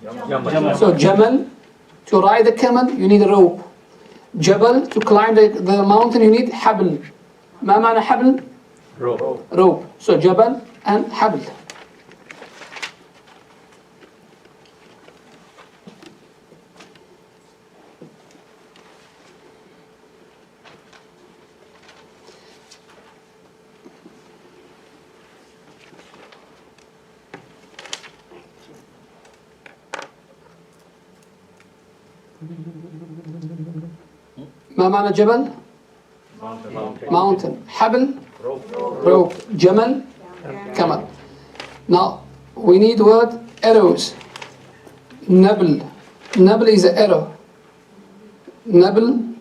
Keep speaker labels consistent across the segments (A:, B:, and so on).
A: So Jamal, to ride the camel, you need a rope. Jabal, to climb the mountain, you need حبل. ما معنى حبل? Rope. So Jabal and حبل. ما معنى جبل؟ Mountain. حبل? Rope. Jamal? Camel. Now, we need word arrows. Nabl. Nabl is an arrow. Nabl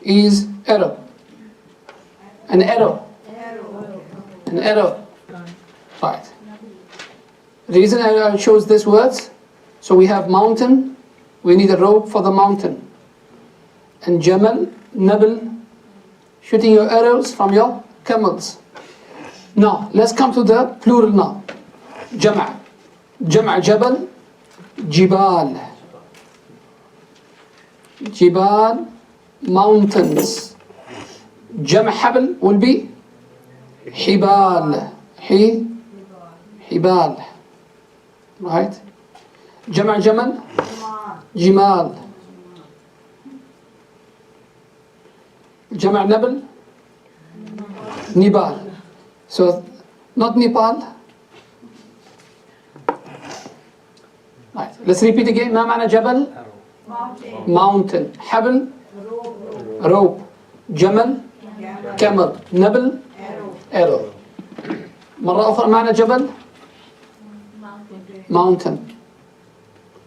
A: is arrow. An arrow. An arrow. Right. Reason I chose these words, so we have mountain, we need a rope for the mountain. And Jamal, Nabl, shooting your arrows from your camels. Now, let's come to the plural now. Jama'. Jama' Jabal, Jibal. Jibal, mountains. Jama' Habal will be Hibal. Hibal. Right? Jama' Jamal, Jimal. Jama' Nabal, Nibal. So, not Nepal. Right. Let's repeat again. ما معنى جبل? Mountain. حبل? Rope. جمل? Camel. نبل? Arrow. مرة أخرى معنى جبل؟ Mountain.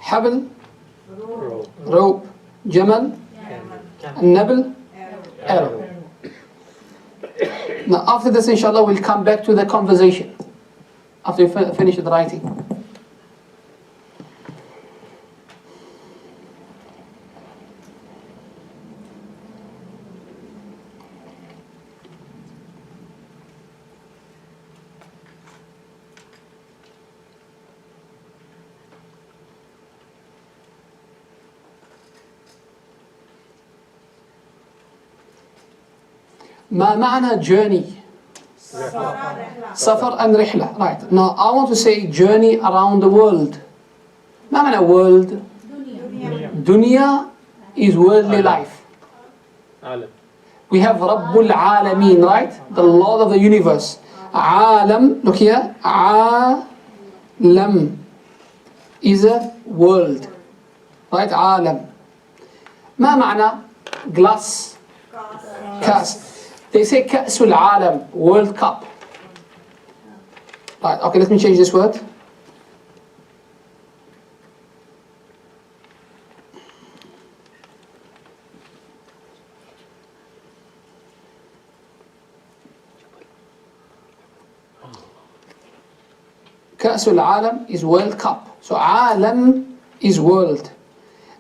A: حبل? Rope. جمل? النبل? Arrow. Now after this inshallah we'll come back to the conversation after you finish the writing. ما معنى journey? سفر and رحلة. Right. Now I want to say journey around the world. ما معنى world? Dunya is worldly life. We have رب العالمين, right? The Lord of the universe. عالم, look here. عالم is a world. Right? عالم. ما معنى glass? Cast. They say كأس العالم, World Cup. Right, okay, let me change this word. كأس العالم is World Cup. So عالم is world.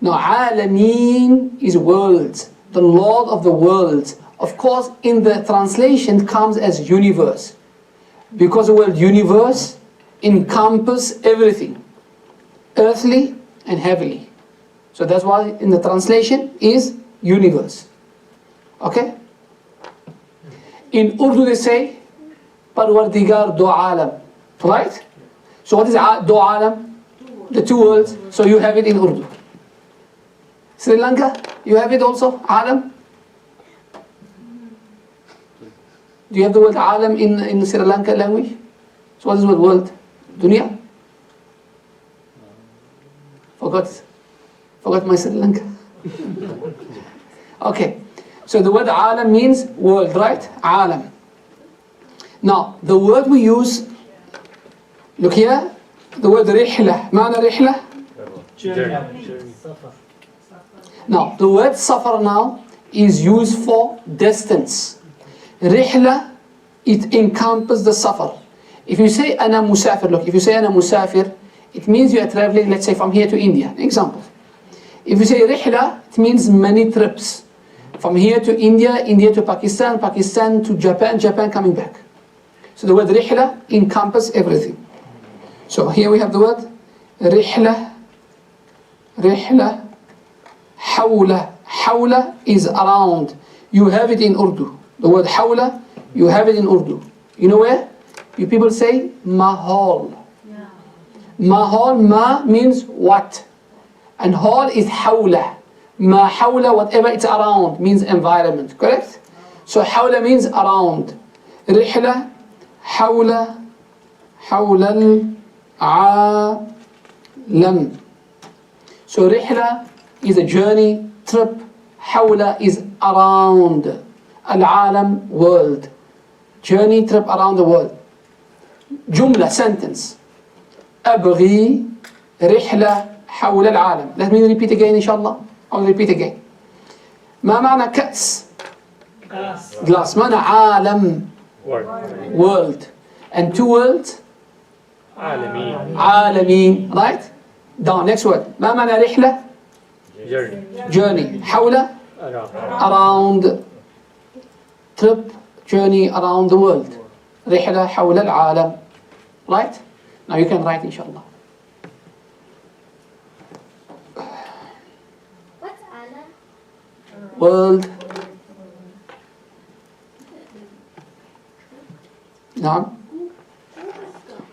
A: Now عالمين is world. The Lord of the world. Of course, in the translation comes as universe. Because the word universe encompasses everything. Earthly and heavenly. So that's why in the translation is universe. Okay? In Urdu they say, Parwardigar do alam. Right? So what is do alam? The two words. So you have it in Urdu. Sri Lanka, you have it also, alam? Do you have the word alam in Sri Lanka language? So what is the word world? Dunya? Forgot my Sri Lanka. Okay. So the word alam means world, right? Alam. Now, the word we use, look here, the word rihla. معنى rihla? Journey. Now, the word safar now is used for distance. Rihla, it encompasses the safar. If you say ana musafir, look, if you say ana musafir, it means you are traveling, let's say, from here to India. Example. If you say rihla, it means many trips. From here to India, India to Pakistan, Pakistan to Japan, Japan coming back. So the word rihla encompasses everything. So here we have the word rihla, رحلة. حول. حول is around. You have it in Urdu. The word حول, you have it in Urdu. You know where? You people say mahal. Mahal, ma means what? And hall is حولة. ما حول, whatever it's around, means environment. Correct? So حول means around. رحلة. حول. حول العالم. So رحلة is a journey, trip. حول is around. العالم, world. Journey, trip around the world. جملة, sentence. أبغي رحلة حول العالم. Let me repeat again إن شاء الله. I'll repeat again. ما معنى كأس؟ glass. معنى عالم؟ world. And two words? عالمين. Right? Down. Next word. ما معنى رحلة؟ journey. حول؟ around. trip, journey around the world. رحلة حول العالم. Right? Now you can write inshallah.
B: What's alam?
A: World. Now.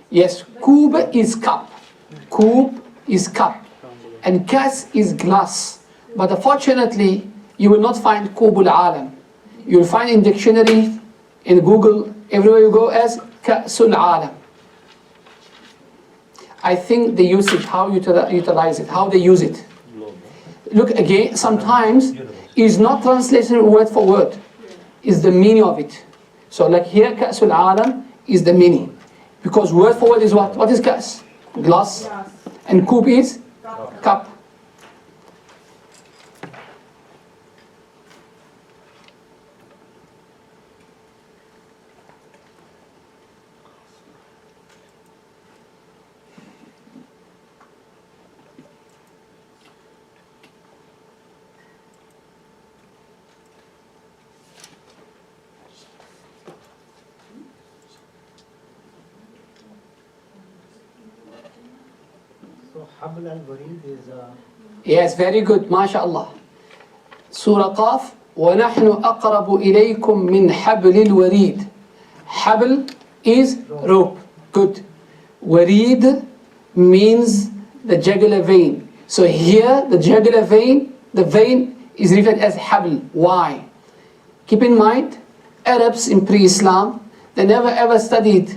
A: Yes, kub is cup. Kub is cup. And kas is glass. But unfortunately, you will not find kubul alam. You will find in dictionary, in Google, everywhere you go as ka'sul alam. I think the usage, how you utilize it, how they use it. Look again, sometimes is not translated word for word. Is the meaning of it. So like here, ka'sul alam is the meaning. Because word for word is what? What is kas? Glass. And kub is cup.
C: So Habl al-Warid is
A: Yes, very good, MashaAllah. Surah Qaf, وَنَحْنُ أَقْرَبُ إِلَيْكُمْ مِنْ حَبْلِ الْوَرِيدِ. Habl is rope. Good. Warid means the jugular vein. So here, the jugular vein, the vein is referred as habl. Why? Keep in mind, Arabs in pre-Islam, they never ever studied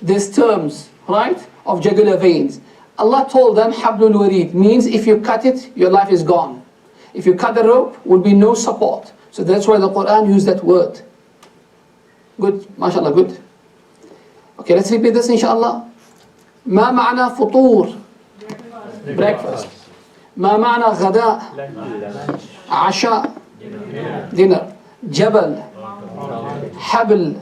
A: these terms, right, of jugular veins. Allah told them, Hablul Warid means if you cut it, your life is gone. If you cut the rope, will be no support. So that's why the Quran used that word. Good, mashallah, good. Okay, let's repeat this inshallah. ما معنى فطور? Breakfast. ما معنى غداء? عشاء. Dinner. جبل. حبل.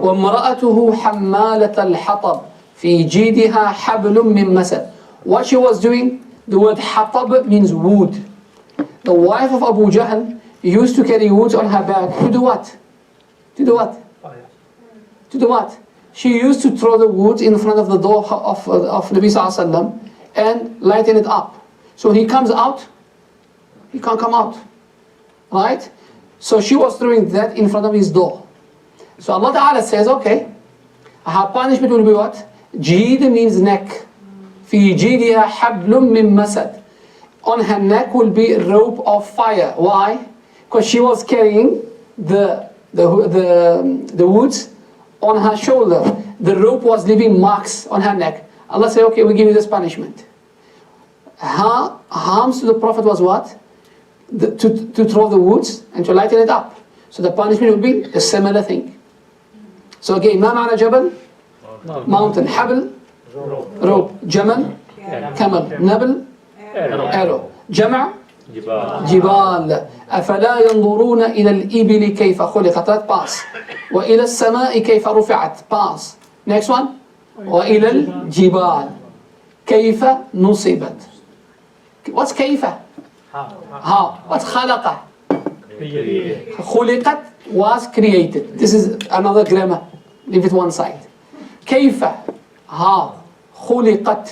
A: وامرأته حمالة الحطب. في جيدها حبل من مسد. What she was doing, the word حطب means wood. The wife of Abu Jahl used to carry wood on her back to do what? To do what? To do what? She used to throw the wood in front of the door of Nabi Sallallahu Alaihi Wasallam and lighten it up. So he comes out, he can't come out. Right? So she was throwing that in front of his door. So Allah Ta'ala says, okay, her punishment will be what? Jeed means neck. في جيدها حبل من مسد. On her neck will be a rope of fire. Why? Because she was carrying the woods on her shoulder. The rope was leaving marks on her neck. Allah said, okay, we give you this punishment. Her harms to the Prophet was what? To throw the woods and to lighten it up. So the punishment will be a similar thing. So again, ما معنى جبل? Mountain. حبل? Rope. جمل? Camel. نبل? Arrow. جمع? جبال. أفلا ينظرون إلى الإبل كيف خلقت. That pass. وإلى السماء كيف رفعت. Pass. Next one. وإلى الجبال كيف نصبت. What's كيف? How? What's خلق? خلقت was created. This is another grammar. Leave it one side. كيف? How? خلقت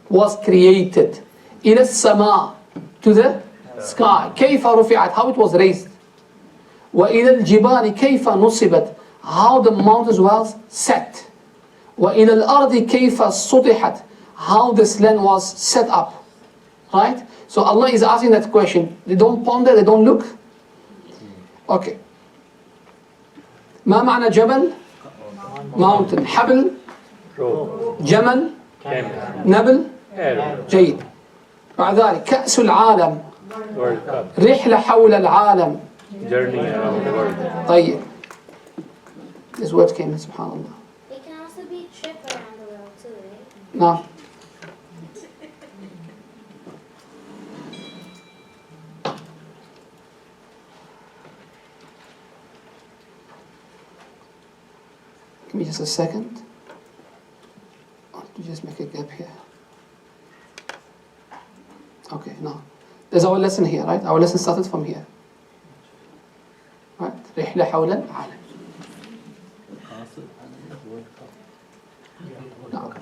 A: was created. إلى السماء, to the sky. كيف رفعت, how it was raised. وإلى الجبال كيف نصبت, how the mountains was set. وإلى الأرض كيف سطحت, how this land was set up. Right? So Allah is asking that question. They don't ponder, they don't look. Okay. ما معنى جبل? Mountain. حبل? جمل؟ نبل؟ جيد. بعد ذلك كأس العالم, رحلة حول العالم. طيب. This word came in, subhanallah.
B: It can also be trip around the world too, right?
A: No. Give me just a second. To just make a gap here. Okay, now. There's our lesson here, right? Our lesson started from here. Right? رحلة حول العالم. نعم.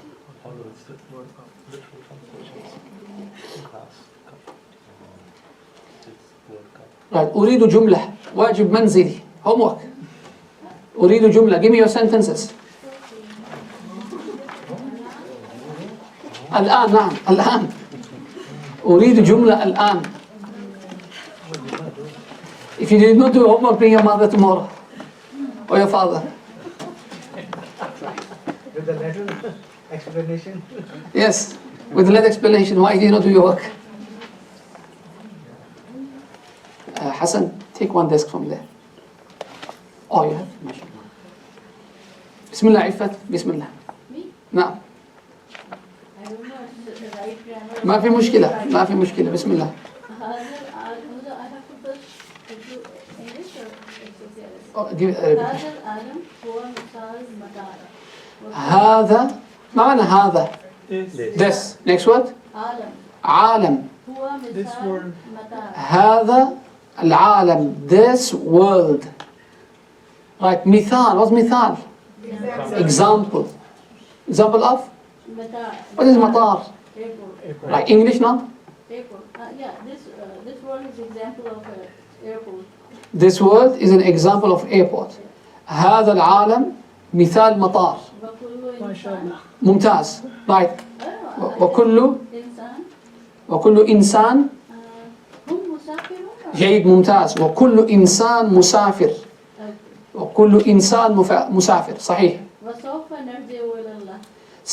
A: Right. أريد جملة. واجب منزلي. Homework. أريد جملة. Give me your sentences. الآن, نعم, الآن. أريد جملة الآن. If you did not do homework, bring your mother tomorrow. Or your father.
C: With the letter explanation.
A: Yes, with the letter explanation. Why did you not do your work? Hassan, take one desk from there. Oh, you have? Bismillah, Ifat. Bismillah.
D: Me?
A: نعم.
D: I don't know if it's the right grammar.
A: ما في مشكلة. ما في مشكلة. بسم الله.
D: I have to first do English or it's okay?
A: Oh, give it a repeat.
D: هذا العالم هو مثال مدار.
A: هذا. ما معنى هذا? This. Next word.
D: عالم
A: عالم.
D: هو مثال مدار.
A: هذا العالم. This world. Right. مثال. What's مثال? Example. Example of?
D: مدار.
A: What is مطار?
D: Airport.
A: Like English now?
D: Airport. Yeah, this word is example of airport.
A: This word is an example of airport. هذا العالم مثال مطار.
D: وكل إنسان.
A: ممتاز. Right. وكل
D: إنسان.
A: وكل إنسان.
D: هم مسافرون.
A: جيد, ممتاز. وكل إنسان مسافر. وكل إنسان مسافر. صحيح.
D: وسوف نرجع إلى الله.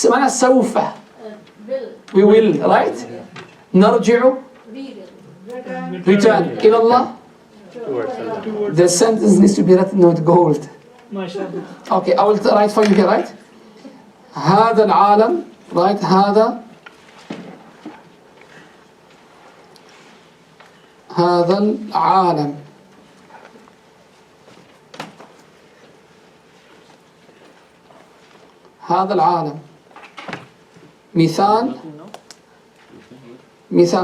A: معنى سوف.
D: will.
A: We will, right? نرجع.
D: We will.
A: Return. إلى الله. The sentence needs to be written with gold. Okay, I will write for you here, right? هذا العالم, right? هذا العالم هذا العالم مثال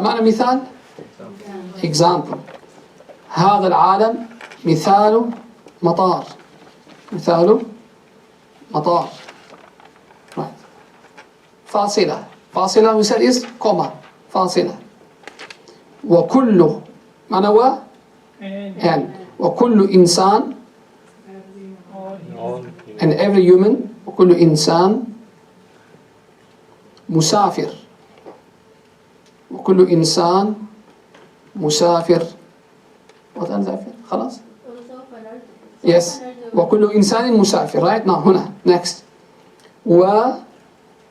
A: معنى مثال example. هذا العالم مثال مطار. right. فاصلة we said is comma. فاصلة. وكل معنى و and وكل إنسان and every human. وكل إنسان مسافر. وكل إنسان مسافر. وتنزافر خلاص. Yes. وكل إنسان مسافر. Right now هنا next.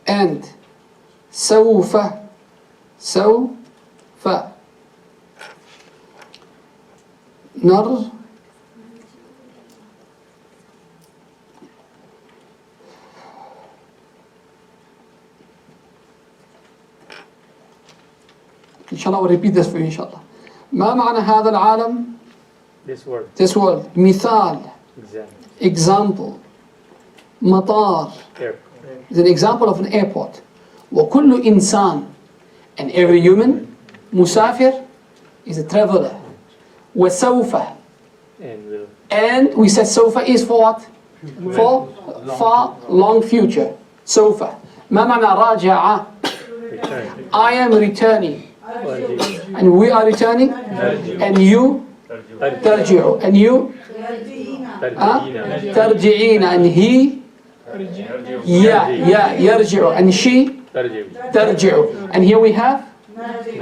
A: and سوف نر إن شاء الله. I'll repeat this for you إن شاء الله. ما معنى هذا العالم? This world. مثال. Example. مطار. Is an example of an airport. وكل إنسان and every human. مسافر is a traveler. وسوف and we said سوف is for what? For far long future. سوف. ما معنى راجع? I am returning. and we are returning, and you ترجع, and you ترجعين, and he يرجع, and she ترجع, and here we have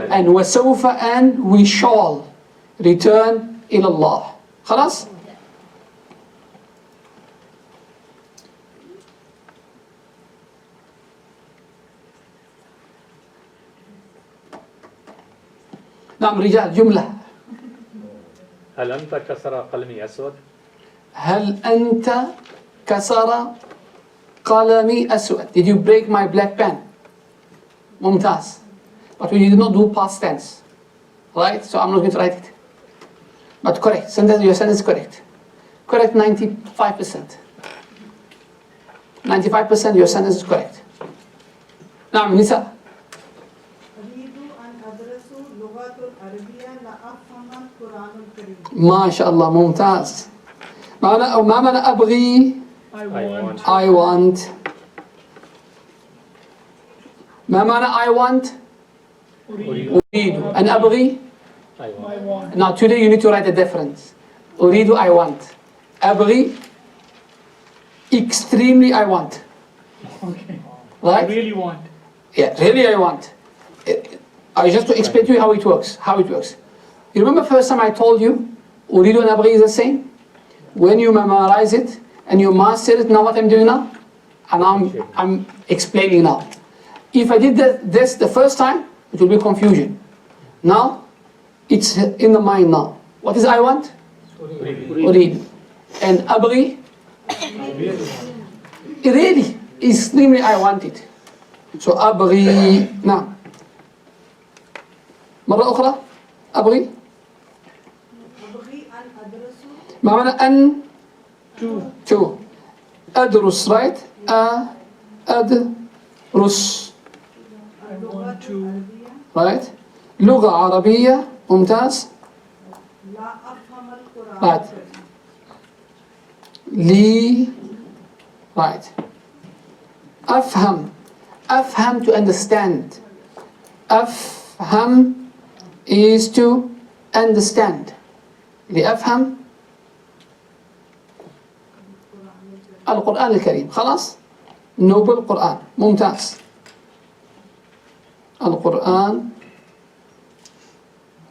A: and وسوف, and we shall return إلى الله. خلاص. نعم رجال، جملة.
E: هل أنت كسر قلمي أسود؟
A: هل أنت كسر قلمي أسود? Did you break my black pen? ممتاز. But we did not do past tense, right? So I'm not going to write it. But correct. Sentence, your sentence is correct. Correct 95%. 95% your sentence is correct. نعم نساء. ما شاء الله ممتاز. ما معنى أبغي؟ I want. ما معنى I want؟ أريد. أنا أبغي؟
E: I want.
A: Now today you need to write a difference. أريد I want. أبغي extremely I want.
F: Okay.
A: Right?
F: Really want.
A: Yeah, really I want. I just to explain to you how it works. You remember first time I told you أريد and أبغي is the same? When you memorize it and you master it, now what I'm doing now? And I'm explaining now. If I did this the first time, it will be confusion. Now, it's in the mind now. What is I want? أريد. And أبغي? Really, extremely I want it. So أبغي. نعم. مرة أخرى. أبغي. ما معنى أن؟ to. أدرس, right? أدرس.
F: I want to.
A: right? لغة عربية. ممتاز. right. لي. right. أفهم. أفهم to understand. أفهم is to understand. لأفهم القرآن الكريم. خلاص. نوبل القرآن. ممتاز. القرآن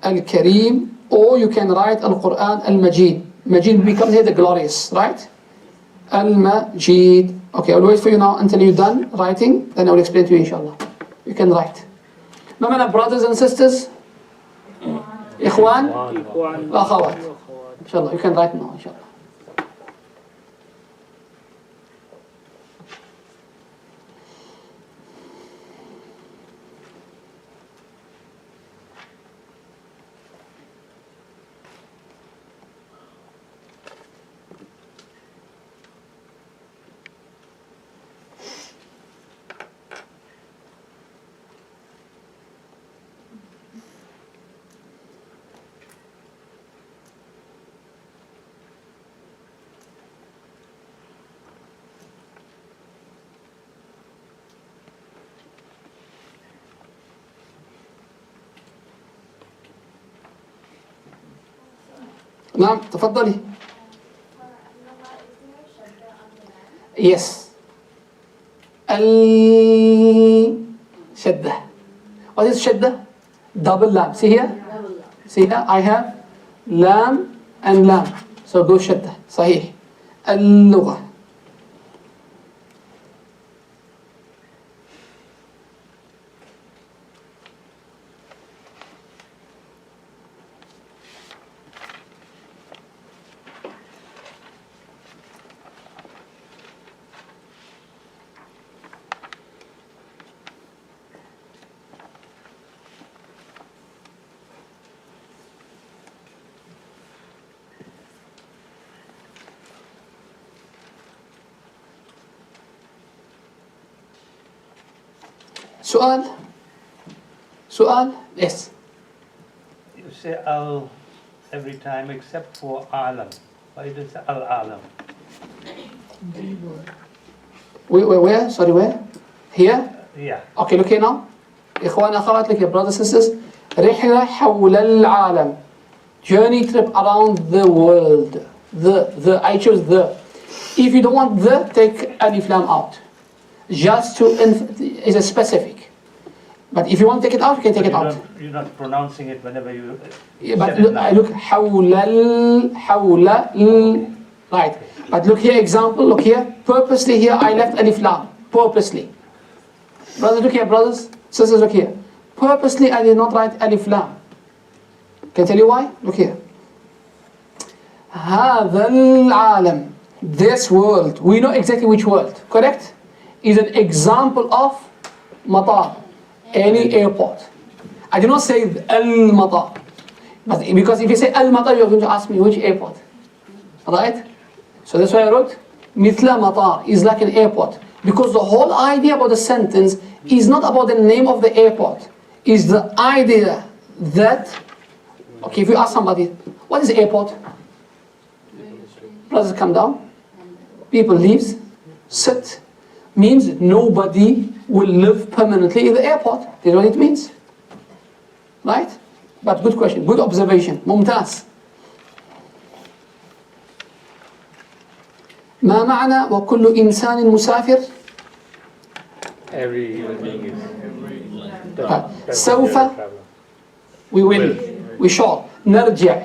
A: الكريم, or you can write القرآن المجيد. Majid becomes here the glorious, right? Al-Majid. Okay, I'll wait for you now until you're done writing, then I will explain to you inshallah. You can write. ما معنى brothers and sisters? إخوان وأخوات. Inshallah, you can write now inshallah. نعم تفضلي. Yes. الشدة. What is شدة? Double lam. See here? See here? I have lam and lam. So go شدة. صحيح. اللغة. سؤال yes.
G: You say al every time except for alam. Why does al alam?
A: Where? Sorry, where? Here?
G: Yeah.
A: Okay, look here now. إخوان أخوات, look here, brothers and sisters. رحلة حول العالم. Journey trip around the world. The, I choose the. If you don't want the, take alif lam out. Just to, is a specific. But if you want to take it out, you can take it out.
G: You're not pronouncing it whenever you.
A: Yeah, but look, I look حول right. But look here, example. Look here. Purposely here, I left alif lam. Purposely. Brothers, look here, brothers. Sisters, look here. Purposely, I did not write alif lam. Can I tell you why? Look here. هذا العالم. This world. We know exactly which world. Correct? Is an example of matar. Any airport. I do not say al-matar. But because if you say al-matar, you're going to ask me which airport. Right? So that's why I wrote mithla matar is like an airport. Because the whole idea about the sentence is not about the name of the airport. Is the idea that, okay, if you ask somebody, what is airport? Brothers come down, people leaves, sit, means nobody will live permanently in the airport. That's what it means. Right? But good question, good observation. ممتاز. ما معنى وكل إنسان مسافر؟
E: Every human being is
A: سوف, we will, we shall, نرجع,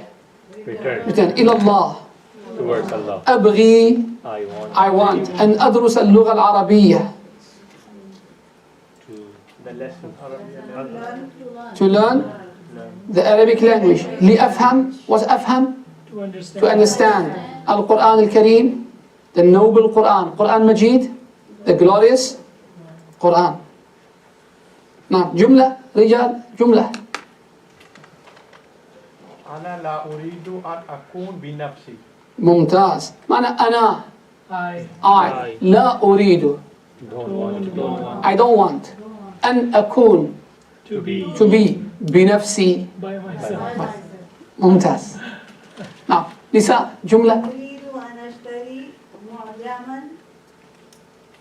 E: return
A: إلى الله,
E: towards Allah.
A: أبغي,
E: I
A: I
E: want
A: want, أن أدرس اللغة العربية,
G: The lesson.
A: to learn the Arabic language. لأفهم, what's أفهم? To understand. القرآن الكريم, the noble Quran, Quran Majid, the glorious Quran. نعم جملة رجال جملة.
H: أنا لا أريد أن أكون بنفسي.
A: ممتاز. معنى أنا I لا أريد I don't want أن أكون
F: To be
A: to be بنفسي.
F: by myself.
A: ممتاز. نعم نساء جملة.
I: أريد أن أشتري معجما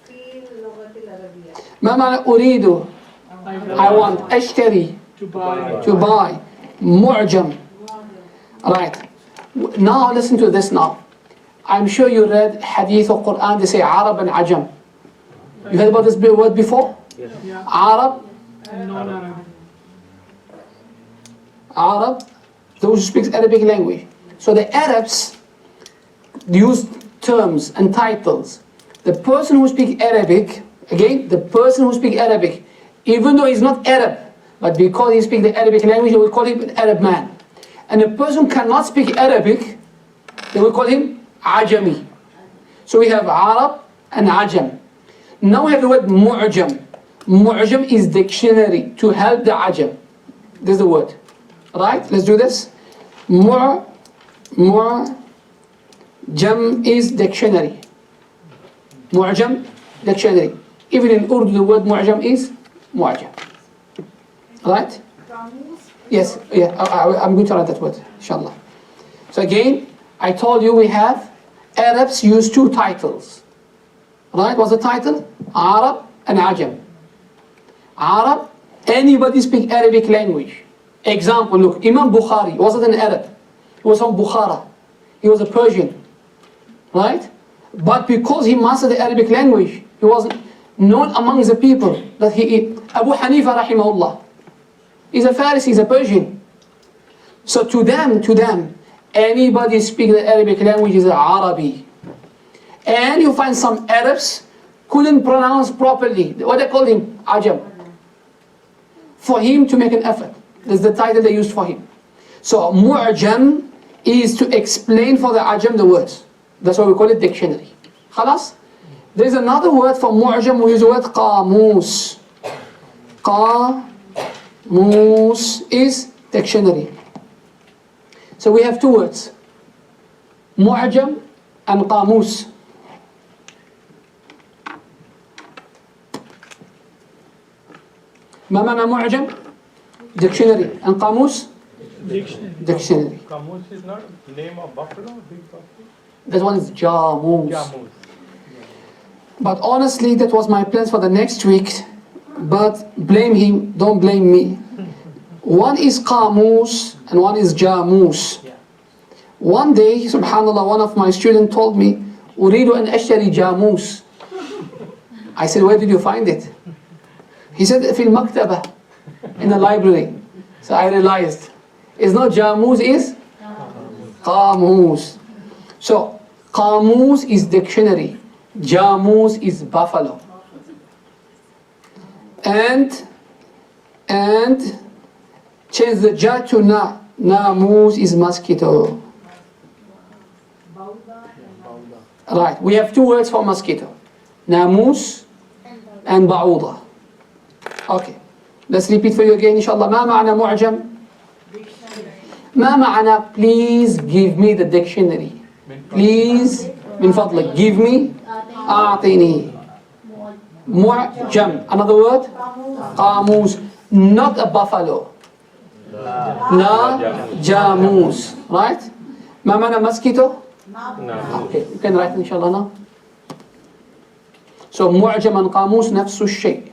I: في اللغة العربية.
A: ما معنى أريد I want أشتري
F: To buy.
A: to buy معجم. Right. Now listen to this now. I'm sure you read hadith of Quran, they say Arab and Ajam. You heard about this word before?
F: Yeah.
A: Arab,
F: And non-Arabic.
A: Arab, those who speak Arabic language. So the Arabs use terms and titles. The person who speaks Arabic, again, the person who speaks Arabic, even though he's not Arab, but because he speaks the Arabic language, we call him an Arab man. And a person cannot speak Arabic, they will call him Ajami. So we have Arab and Ajam. Now we have the word Mu'jam. Mu'jam is dictionary to help the Ajam. This is the word. Right? Let's do this. Mu'jam is dictionary. Mu'jam, dictionary. Even in Urdu, the word Mu'jam is Mu'jam. Right? Yes, yeah, I'm going to write that word, inshallah. So again, I told you we have Arabs use two titles. Right? What's the title? Arab and Ajam. Arab, anybody speak Arabic language. Example, look, Imam Bukhari wasn't an Arab. He was from Bukhara. He was a Persian. Right? But because he mastered the Arabic language, he was known among the people that he Abu Hanifa rahimahullah. He's a Pharisee, he's a Persian. So to them, anybody speak the Arabic language is Arabi. And you find some Arabs couldn't pronounce properly. What they call him? Ajam. For him to make an effort. That's the title they used for him. So Mu'jam is to explain for the Ajam the words. That's why we call it dictionary. Khalas? There's another word for Mu'jam, we use the word Qamus. Qamus is dictionary. So we have two words. Mu'jam and Qamus. ما معنى معجم؟ Dictionary. And قاموس? Dictionary.
H: Camus is not name of buffalo, big buffalo.
A: That one is Jamus.
H: Jamus.
A: But honestly, that was my plans for the next week. But blame him, don't blame me. One is qamus and one is jamus. One day, subhanallah, one of my students told me, أريد أن أشتري جاموس. I said, where did you find it? He said, في المكتبة, in the library. So I realized, it's not jamus, it's qamus. So, qamus is dictionary, jamus is buffalo. And change the ja to na, namus is mosquito. Right, we have two words for mosquito, namus and ba'uda. Okay, let's repeat for you again, inshallah. ما معنى معجم? ما معنى please give me the dictionary. Please, من فضلك, give me, أعطيني. معجم, another word? قاموس, not a buffalo. لا جاموس, right? ما معنى mosquito? Okay, you can write inshallah now. So معجم and قاموس نفس الشيء.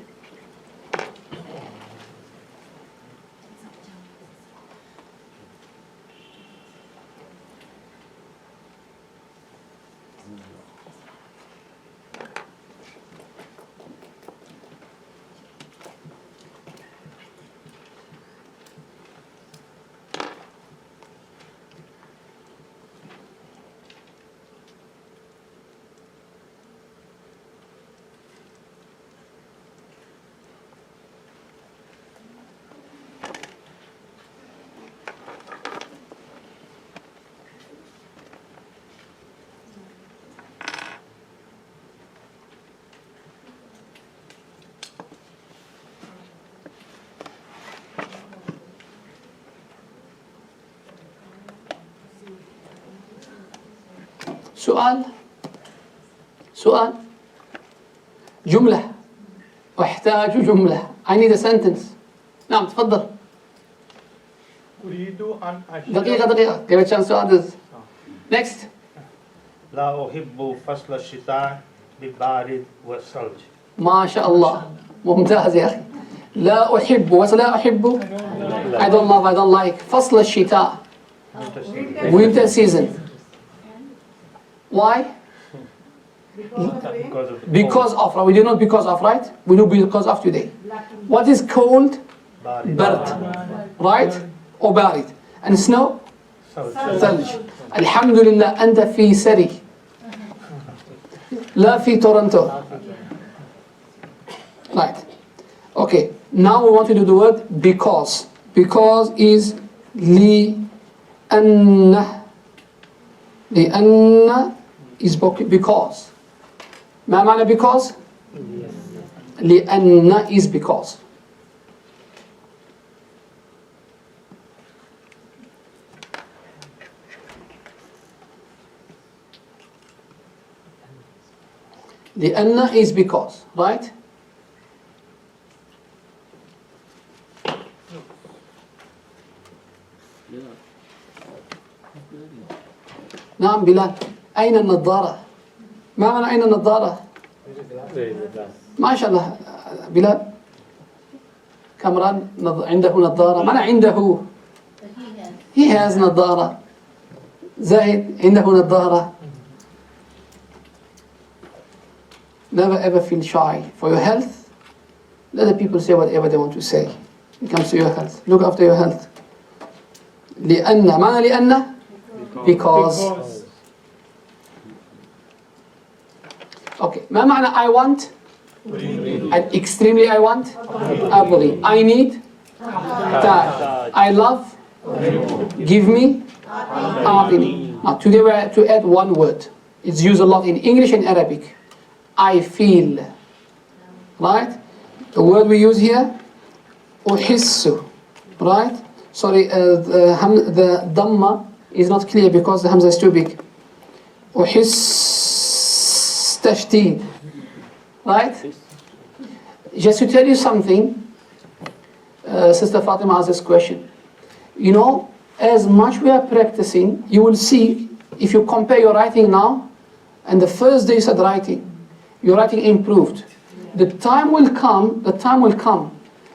A: سؤال جملة أحتاج جملة. I need a sentence. نعم تفضل.
H: أريد أن أشتري
A: دقيقة give a chance to others. Next.
G: لا أحب فصل الشتاء بالبارد والثلج.
A: ما شاء الله ممتاز يا أخي. لا أحب ولا أحب I don't love, I don't like. فصل الشتاء winter season. Why? Because of, we do not because of, right? We do because of today. What is cold? برد, right? Or بارد. And snow? ثلج. الحمد لله أنت في سري لا في تورنتو. Right. Okay. Now we want to do the word because. Because is لأن. لأن is because. ما معنى because? لأن is because. لأن is because, right? نعم بلال. أين النظارة؟ ما معنى أين النظارة؟ ما شاء الله بلال. كامران عنده نظارة. معنى عنده؟ He has نظارة. زاهد عنده نظارة. Never ever feel shy. For your health, let the people say whatever they want to say. It comes to your health. Look after your health. لأن. معنى لأن? Because. Okay. ما معنى I want? Extremely I want? أبغي. I need? تحتاج. I love? Give me? أعطني. Now today we are to add one word. It's used a lot in English and Arabic. I feel. Right? The word we use here? أحس. Right? Sorry, the dhamma is not clear because the hamza is too big. أحس تشديد. Right? Just to tell you something, Sister Fatima asked this question. You know, as much we are practicing, you will see, if you compare your writing now, and the first day you started writing, your writing improved. The time will come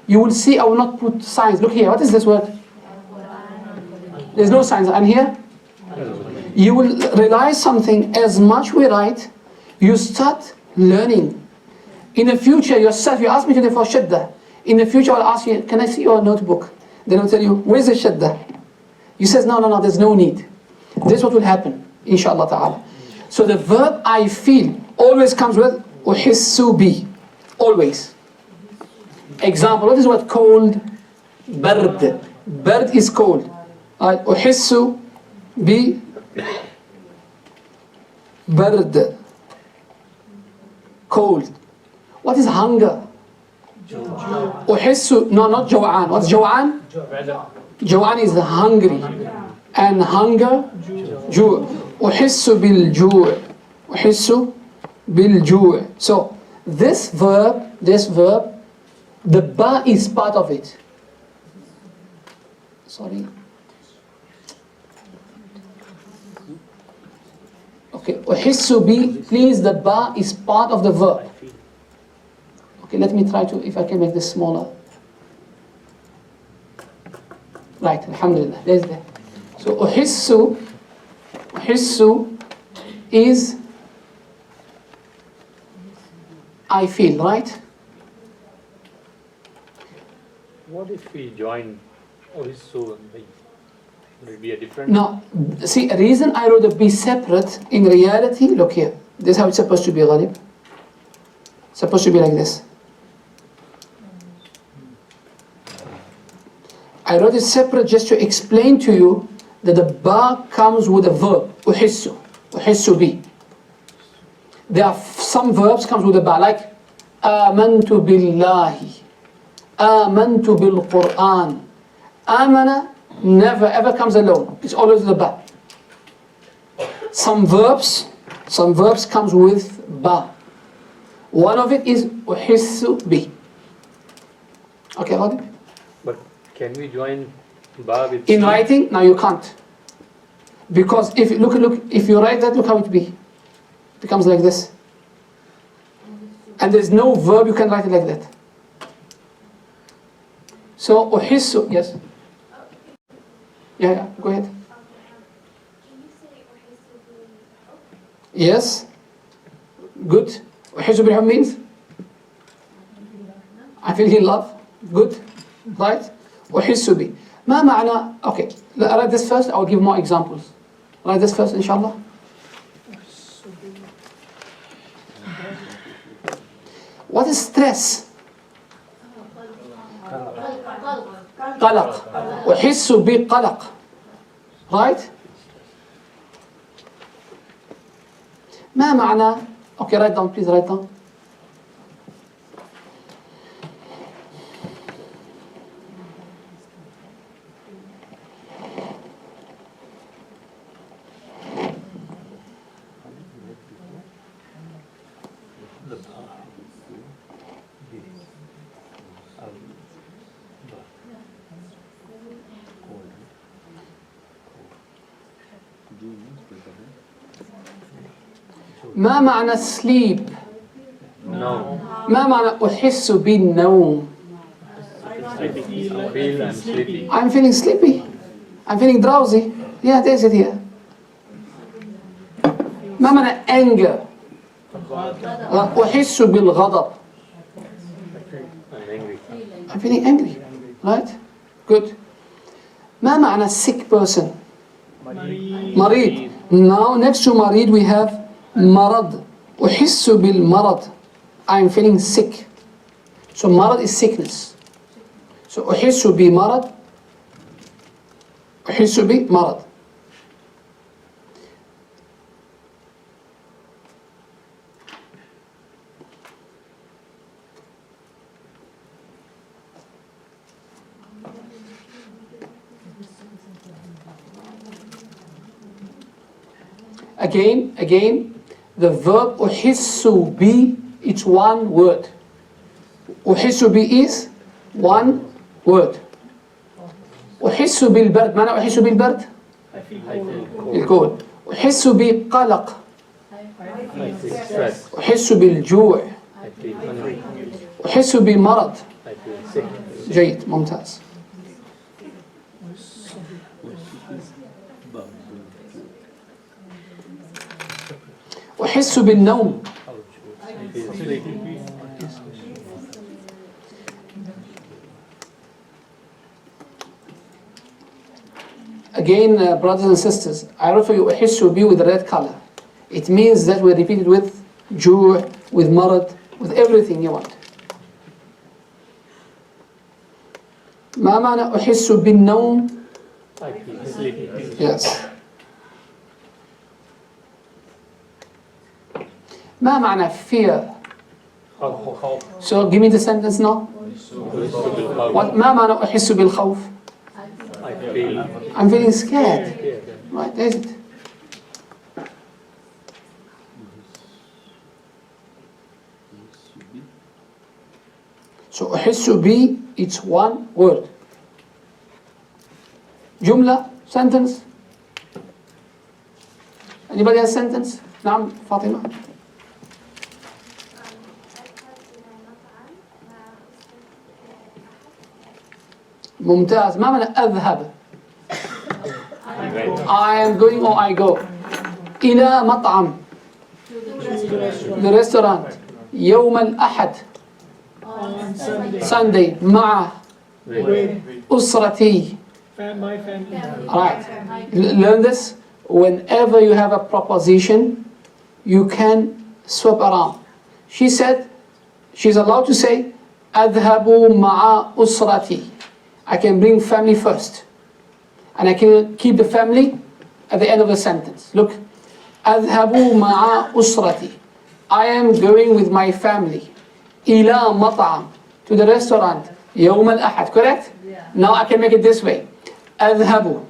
A: you will see I will not put signs. Look here, what is this word? There's no signs. And here? You will realize something. As much we write, you start learning. In the future, yourself, you ask me today for shadda. In the future, I'll ask you, can I see your notebook? Then I'll tell you, where's the shadda? You says, no, there's no need. This is what will happen, inshallah ta'ala. So the verb I feel always comes with uhissu bi. Always. Example, what is what cold? Bard. Bard is cold. Uhissu bi bard. Cold. What is hunger? Uhissu, no, not jaw'an. What's jaw'an? Jaw'an is hungry. And hunger, ju'. Uhissu bil ju'. Uhissu bil ju'. So this verb, the ba is part of it. Sorry. Okay, uhissu bi, please, the ba is part of the verb. Okay, let me try to, if I can make this smaller. Right, alhamdulillah, there's that. So uhissu is I feel, right?
E: What if we join uhissu and bi? Would it be a different?
A: No, see, the reason I wrote the be separate, in reality, look here. This is how it's supposed to be, Ghalib. It's supposed to be like this. I wrote it separate just to explain to you that the ba comes with a verb, uhissu bi. There are some verbs comes with a ba, like amantu billahi, amantu bil Quran. Amana never ever comes alone. It's always the ba. Some verbs comes with ba. One of it is uhissu bi. Okay, Ghalib?
E: But can we join ba with
A: In
E: si?
A: writing, no, you can't. Because if you look, if you write that, look how it be. It becomes like this. And there's no verb you can write it like that. So uhissu, yes. Yeah, go ahead.
B: Can you say uhissu bil hub?
A: Yes. Good. Uhissu bil hub means I feel in love. Good. Right? Uhissu bi. ما معنى, okay, I'll write this first, I'll give more examples. Write this first, inshallah. What is stress? قلق. أحس بقلق. Right? ما معنى, okay, write down, please write down. ما معنى sleep؟
E: No.
A: ما معنى أحس بالنوم؟
E: I feel I'm sleepy.
A: I'm feeling sleepy. I'm feeling drowsy. Yeah, there's it here. ما معنى anger؟ أحس بالغضب.
E: I'm angry.
A: I'm feeling angry. Right? Good. ما معنى sick person؟ مريض. Now next to مريض we have مرض. أحس بالمرض. I'm feeling sick. So مرض is sickness. So أحس بمرض. أحس بمرض. Again, the verb أحس بي, it's one word. أحس بي is one word. أحس بالبرد, معنى أحس بالبرد؟
F: I feel
E: I
F: cold.
E: feel cold.
A: الكود. أحس بقلق.
E: I feel stress.
A: أحس بالجوع.
E: I feel hungry.
A: أحس بمرض.
E: I feel sick.
A: جيد ممتاز. أحس بالنوم. Again, brothers and sisters, I refer you أحس be with the red color. It means that we repeat it with جوع, with مرض, with everything you want. ما معنى أحس بالنوم؟
E: Like sleeping.
A: Yes. ما معنى fear? So give me the sentence now. What ما معنى أحس بالخوف?
E: I feel
A: I'm feeling scared.
E: scared.
A: Right, that's it. So أحس بي, it's one word. جملة, sentence. Anybody has sentence? نعم فاطمة. ممتاز. ما معنى أذهب؟ I am going or I go. إلى مطعم. The restaurant. يوم الأحد.
F: On Sunday.
A: Sunday. مع
F: With
A: أسرتي.
F: my family.
A: Right. Learn this. Whenever you have a proposition, you can swap around. She said, she's allowed to say, أذهب مع أسرتي. I can bring family first. And I can keep the family at the end of the sentence. Look. أذهب مع أسرتي. I am going with my family. إلى مطعم. To the restaurant. يوم الأحد. Correct? Now I can make it this way. أذهب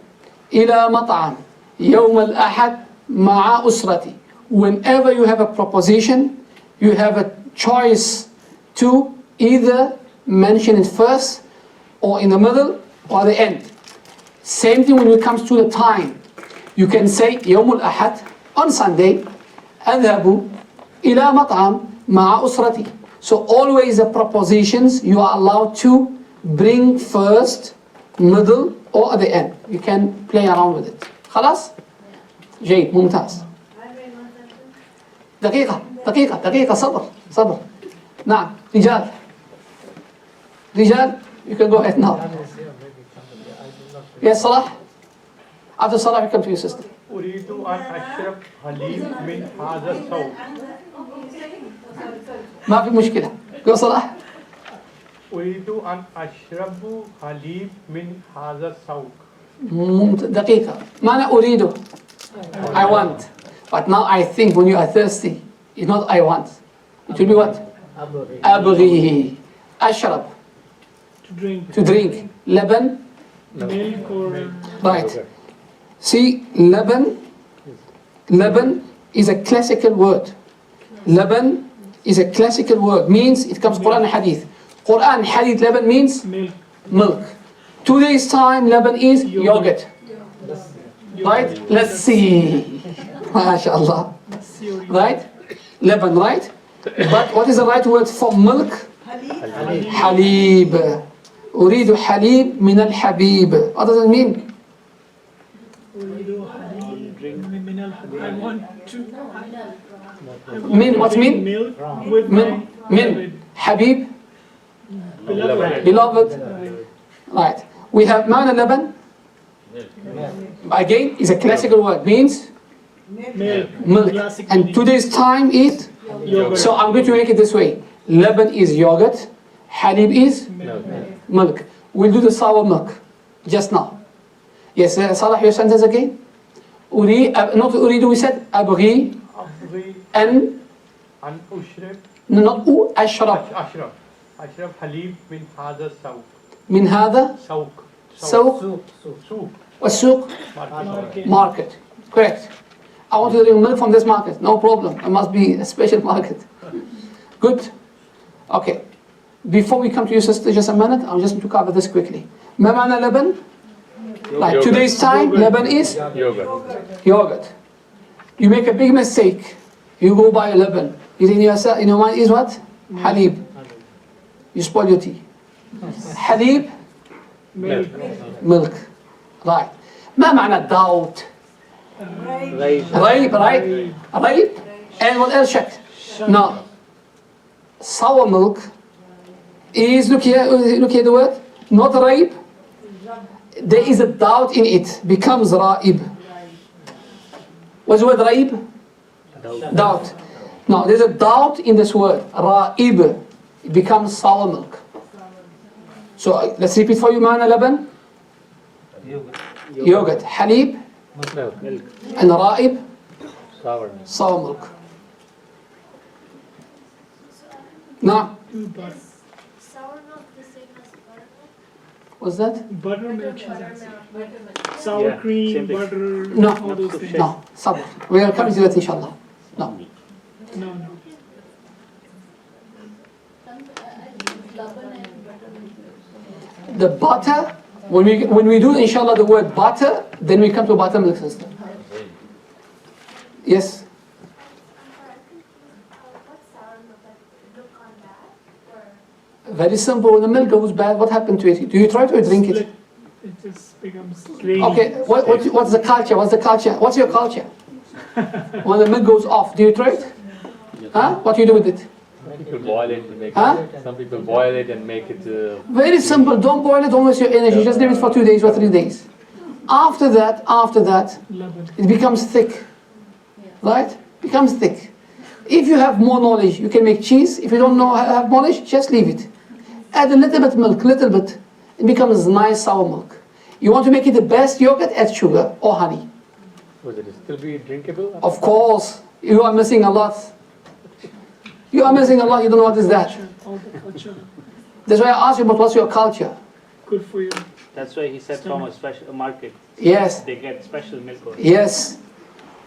A: إلى مطعم يوم الأحد مع أسرتي. Whenever you have a proposition, you have a choice to either mention it first, or in the middle, or at the end. Same thing when it comes to the time. You can say يوم الأحد, on Sunday, أذهب إلى مطعم مع أسرتي. So always the propositions you are allowed to bring first, middle, or at the end. You can play around with it. خلاص؟ جيد ممتاز. دقيقة صبر. نعم رجال. You can go ahead now. Yes, Salah. After Salah, we come to your sister.
H: أريد أن أشرب حليب من هذا الصوت.
A: ما في مشكلة. Go Salah.
H: أريد أن أشرب حليب من هذا الصوت.
A: دقيقة. ما أنا أريده. I want. But now I think when you are thirsty, it's not I want. It will be what? أبغي. أشرب. To drink. لبن.
F: Milk or
A: Right. See, لبن is a classical word. لبن is a classical word. Means it comes Quran and Hadith. Quran and Hadith, لبن means
F: milk.
A: milk. Today's time, لبن is yogurt. Right? Let's see. MashaAllah. Right? لبن, right? But what is the right word for milk? حليب. أريد حليب من الحبيب. What does it mean?
F: I want to.
A: Min, what mean?
F: Milk with my
A: Min. Habib.
F: beloved.
A: Beloved. Right. We have معنى لبن. Again, is a classical word. Means
F: Milk.
A: milk.
F: Classic
A: And
F: meaning.
A: today's time is?
F: Yogurt.
A: So I'm going to make it this way. Laban is yogurt. Halib is milk. We'll do the sour milk just now. Yes, Salah, your sentence again. Not أريد, we said أبغي
H: أبغي
A: أن
H: أن أشرب
A: not أشرب
H: أشرب حليب من هذا الصوت.
A: من هذا سوق والسوق market. Correct. I want to drink milk from this market. No problem. It must be a special market. Good. Okay. Before we come to your sister, just a minute. I'm just going to cover this quickly. ما معنى لبن? Like today's time, لبن is yogurt. You make a big mistake. You go buy a لبن. You think in your mind is what? Halib. You spoil your tea. حليب
F: Milk.
A: milk. Right. ما معنى doubt? ريب, right? ريب. And what else check? No. Sour milk is, look here the word, not raib. There is a doubt in it, becomes raib. What's the word raib? Doubt. No, there's a doubt in this word, raib. It becomes sour milk. So let's repeat for you, معنى لبن. Yogurt. حليب.
E: Milk.
A: And raib.
E: Sour.
A: Sour milk. Now,
B: Is sour milk the same as buttermilk?
A: what's that?
F: Buttermilk.
B: Buttermilk.
F: Sour
E: Yeah,
F: cream,
E: same thing.
F: butter,
A: No.
F: all those things.
A: No, sabr. We are coming to that inshallah. No.
F: No, no.
A: The butter, when we do inshallah the word butter, then we come to buttermilk system. Yes.
B: What's sour milk? Like milk on that? Or
A: Very simple. When the milk goes bad, what happened to it? Do you try to drink it?
F: It just becomes creamy.
A: Okay, what's the culture? What's the culture? What's your culture? When the milk goes off, do you try it? Huh? What do you do with it?
E: Some people boil it and make
A: Huh?
E: it. Some people boil it and make it.
A: Very simple. Don't boil it, don't waste your energy. Just leave it for 2 days or 3 days. After that,
F: Lemon.
A: it becomes thick. Right? Becomes thick. If you have more knowledge, you can make cheese. If you don't know have knowledge, just leave it. Add a little bit milk, little bit. It becomes nice sour milk. You want to make it the best yogurt, add sugar or honey.
E: Would it still be drinkable?
A: Of course, you are missing a lot. You are missing a lot, you don't know what is that.
F: All the culture.
A: That's why I asked you about what's your culture.
F: Good for you.
J: That's why he said from a special market,
A: Yes,
J: they get special milk.
A: yes.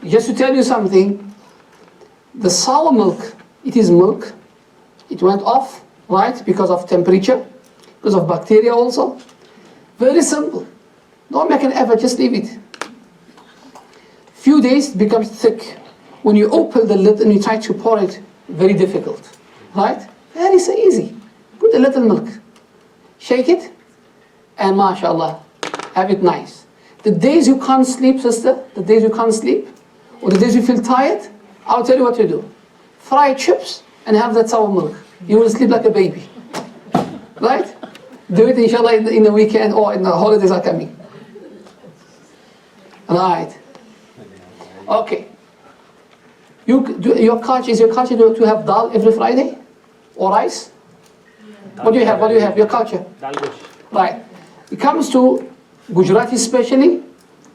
A: Just to tell you something, the sour milk, it is milk. It went off, right, because of temperature, because of bacteria also. Very simple. Don't make an effort, just leave it. Few days it becomes thick. When you open the lid and you try to pour it, very difficult, right? Very easy. Put a little milk, shake it, and mashallah, have it nice. The days you can't sleep, sister, the days you can't sleep, or the days you feel tired, I'll tell you what to do. Fry chips and have that sour milk. You will sleep like a baby, right? Do it inshallah in the weekend or in the holidays are coming. Right. Okay. Your culture, is your culture to have dal every Friday? Or rice? What do you have? What do you have? Your culture?
J: Dal gosh.
A: Right. It comes to Gujarati especially,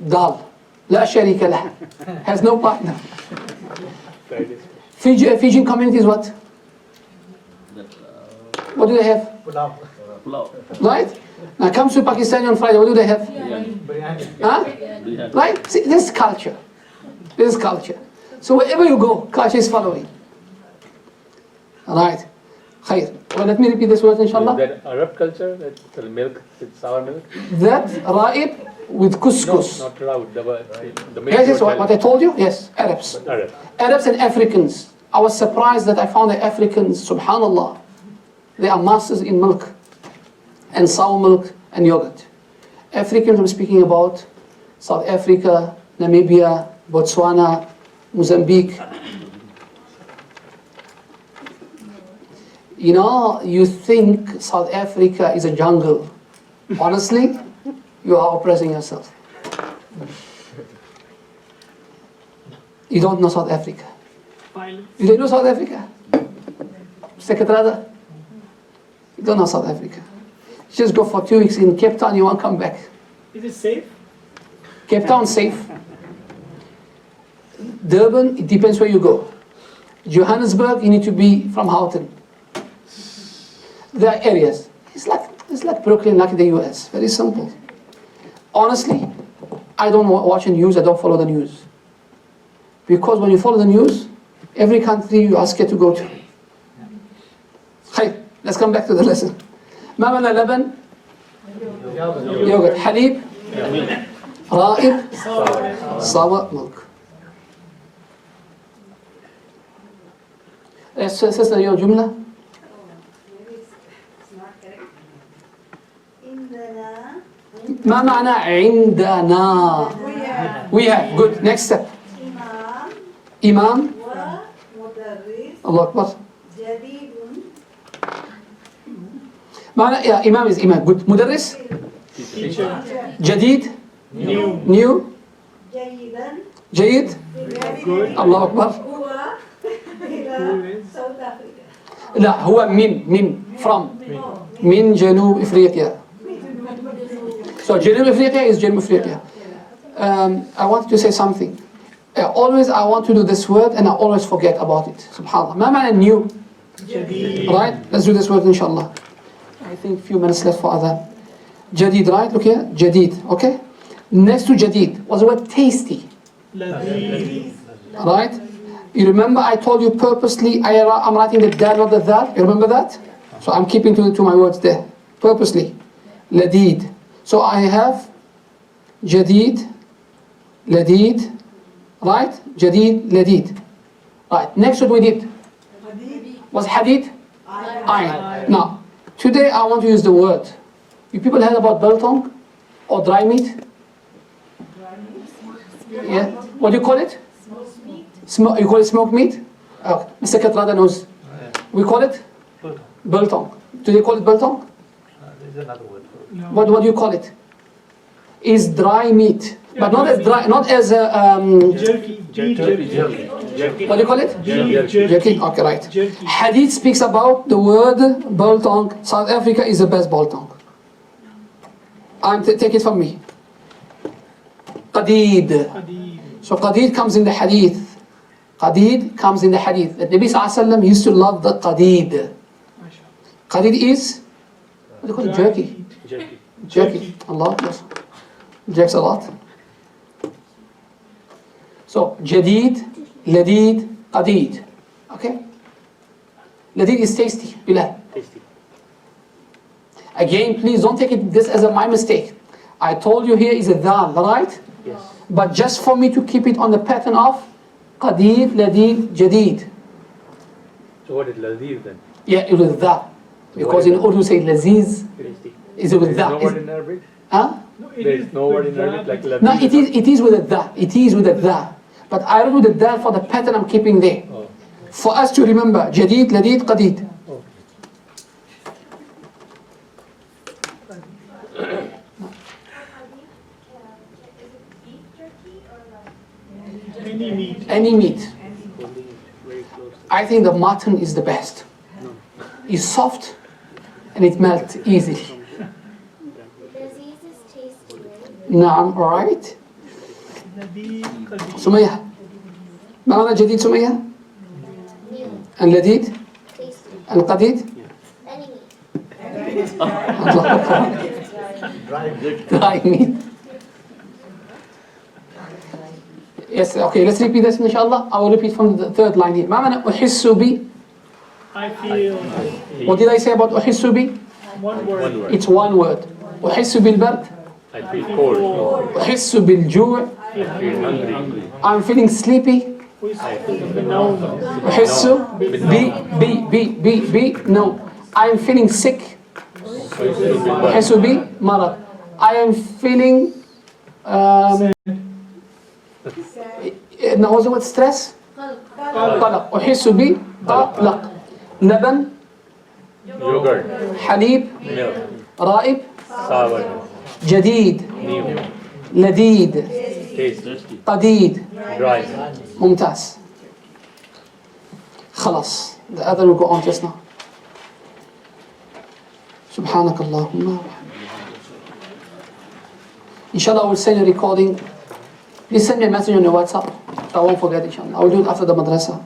A: dal. La sharika lah. Has no partner. Fijian communities what? What do they have?
C: Pulao.
A: Right? Now it comes to Pakistani on Friday, what do they have?
C: Biryani.
A: Huh? Right? See, this is culture. This is culture. So wherever you go, culture is following. Right. Khair. Well, let me repeat this word
E: Is
A: inshallah.
E: that Arab culture? That the milk, it's sour milk?
A: That raib with couscous.
E: No, not Raud. The milk.
A: Yes, yes,
E: you were
A: what I told you? Yes, Arabs.
E: telling. Arab.
A: Arabs and Africans. I was surprised that I found the Africans, subhanallah, they are masters in milk and sour milk and yogurt. Africans, I'm speaking about South Africa, Namibia, Botswana, Mozambique. You know, you think South Africa is a jungle. Honestly, you are oppressing yourself. You don't know South Africa.
F: Violence.
A: You don't know South Africa? Secretary? You don't know South Africa. You just go for 2 weeks in Cape Town, you won't come back.
F: Is it safe?
A: Cape Town safe. Durban, it depends where you go. Johannesburg, you need to be from Houghton. There are areas. It's like Brooklyn, like the US. Very simple. Honestly, I don't watch the news, I don't follow the news. Because when you follow the news, every country you are scared to go to. Hey, let's come back to the lesson. ما معنى لبن؟ Yogurt. حليب؟ رائب؟ sour milk. Sister, your jumla?
I: Maybe it's not correct. عندنا
A: ما معنى عندنا؟ We have. Good. Next step.
I: إمام
A: إمام.
I: ومدرس
A: الله أكبر.
I: جديد
A: معنى يا إمام is إمام. Good. مدرس.
F: Teacher.
A: جديد.
F: New.
A: New.
I: جيدا
A: جيد.
F: Good.
A: الله أكبر.
I: هو
F: Who
I: إلى
F: is?
I: ساوث أفريقيا
A: لا هو من from من جنوب إفريقيا. So جنوب إفريقيا is جنوب إفريقيا. I want to say something. Always I want to do this word and I always forget about it. Subhanallah. ما معنى new?
F: جديد.
A: Right? Let's do this word inshallah. I think few minutes left for other. جديد, right? Look here. جديد. Okay? Next to جديد was the word tasty.
F: لذيذ.
A: Right? You remember I told you purposely I'm writing the dal, not the dal. You remember that? So I'm keeping to my words there. Purposely. Ladid. So I have jadid, ladid, right? Jadid, ladid. Right. Next what we did was hadid, ayn. Now, today I want to use the word. You people heard about biltong or dry meat? Yeah. What do you call it? You call it smoked meat? Oh, Mr. Katrada knows. We call it biltong. Do they call it biltong?
G: There's another word for it.
A: What do you call it? Is dry meat, but not as dry, not as a
F: Jerky. Beef jerky.
A: what do you call it?
F: Beef
A: Jerky.
F: jerky.
A: Okay, right.
F: Jerky.
A: Hadith speaks about the word biltong. South Africa is the best biltong. Take it from me. Qadid.
F: Hadid.
A: So qadid comes in the hadith. Qadid comes in the hadith. The Nabi ﷺ used to love the qadid. Qadid is, what do you call it? Jerky.
J: Jerky.
A: Jerky. Allah, yes. Jerks a lot. So, jadid, ladid, qadid. Okay? Ladid is tasty. Bilal.
J: Tasty.
A: Again, please don't take this as my mistake. I told you here is a dal, right?
J: Yes.
A: But just for me to keep it on the pattern of qadid, ladid, jadid.
E: So what is ladid then?
A: Yeah, it was dha. Because in Urdu say laziz,
J: Tasty.
A: is it with
E: There is no
A: dha?
E: word in Arabic?
A: Huh?
F: No,
E: There is no word in Arabic like ladid?
A: No, it is with a dha. It is with a dha. But I wrote with the dal for the pattern I'm keeping there.
E: Oh.
A: For us to remember, jadid, ladid, qadid.
E: Okay.
F: Any meat.
A: Any meat.
J: Holding it very close.
A: I think the mutton is the best. It's soft and it melts easily.
B: Laziz is tasty, right?
A: Naam, right?
F: Hadid. Hadid.
A: سمية ما معنى جديد سمية؟
B: New.
A: اللذيذ؟
B: Tasty.
A: القديد؟
B: Any meat.
A: الله أكبر. Dry meat. Yes, okay, let's repeat this inshallah. I will repeat from the third line here. ما معنى أحس بي؟
F: I feel
A: What did I say about أحس بي?
F: one word.
A: It's one word. أحس بالبرد.
E: I feel cold.
A: أحس بالجوع.
E: I feel hungry.
A: I'm feeling sleepy.
F: No.
A: أحس بي no. I'm feeling sick. أحس بمرض. I am feeling now what's the word stress? قلق. أحس بقلق. لبن.
E: Yogurt.
A: حليب.
E: Milk.
A: رائب.
E: Sour.
A: جديد.
E: New.
A: لذيذ.
E: Tasty.
A: قديد.
E: Dry.
A: ممتاز. خلاص. The other will go on just now. سبحانك اللهم Inshallah I will send a recording. Please send me a message on your WhatsApp. I won't forget inshallah. I will do it after the madrasa.